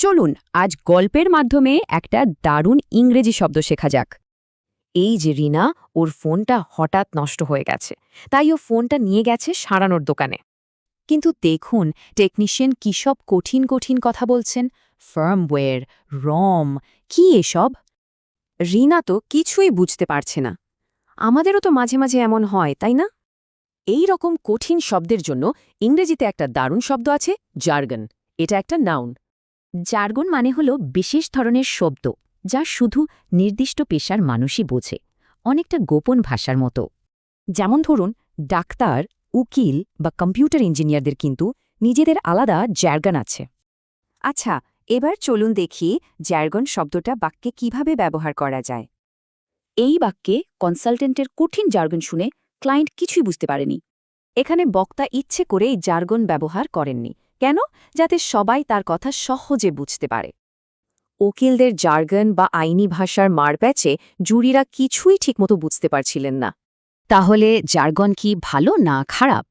চলুন আজ গল্পের মাধ্যমে একটা দারুণ ইংরেজি শব্দ শেখা যাক। এই যে রিনা, ওর ফোনটা হঠাৎ নষ্ট হয়ে গেছে, তাই ও ফোনটা নিয়ে গেছে সারানোর দোকানে। কিন্তু দেখুন টেকনিশিয়ান কী সব কঠিন কঠিন কথা বলছেন। ফার্মওয়্যার, রম, কি এসব? রিনা তো কিছুই বুঝতে পারছে না। আমাদেরও তো মাঝে মাঝে এমন হয়, তাই না? এই রকম কঠিন শব্দের জন্য ইংরেজিতে একটা দারুণ শব্দ আছে, জার্গন। এটা একটা নাউন। জার্গন মানে হল বিশেষ ধরনের শব্দ যা শুধু নির্দিষ্ট পেশার মানুষই বোঝে, অনেকটা গোপন ভাষার মতো। যেমন ধরুন, ডাক্তার, উকিল বা কম্পিউটার ইঞ্জিনিয়ারদের কিন্তু নিজেদের আলাদা জার্গন আছে। আচ্ছা, এবার চলুন দেখি জার্গন শব্দটা বাক্যে কিভাবে ব্যবহার করা যায়। এই বাক্যে কনসালটেন্টের কঠিন জার্গন শুনে ক্লায়েন্ট কিছুই বুঝতে পারেনি। এখানে বক্তা ইচ্ছে করেই জার্গন ব্যবহার করেননি। কেন? যাতে সবাই তার কথা সহজে বুঝতে পারে। উকিলদের জার্গন বা আইনি ভাষার মারপ্যাচে জুরিরা কিছুই ঠিকমতো বুঝতে পারছিলেন না। তাহলে জার্গন কি ভালো না খারাপ?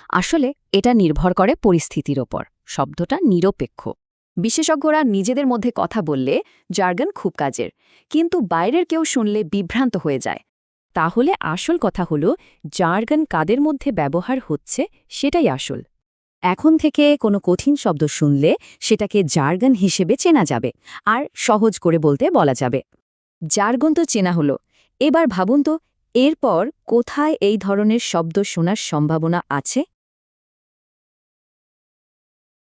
আসলে এটা নির্ভর করে পরিস্থিতির ওপর। শব্দটা নিরপেক্ষ। বিশেষজ্ঞরা নিজেদের মধ্যে কথা বললে জার্গন খুব কাজের, কিন্তু বাইরের কেউ শুনলে বিভ্রান্ত হয়ে যায়। তাহলে আসল কথা হলো জার্গন কাদের মধ্যে ব্যবহার হচ্ছে সেটাই আসল। এখন থেকে কোনো কঠিন শব্দ শুনলে সেটাকে জার্গন হিসেবে চেনা যাবে, আর সহজ করে বলতে বলা যাবে। জার্গন তো চেনা হলো, এবার ভাবুন তো এরপর কোথায় এই ধরনের শব্দ শোনার সম্ভাবনা আছে।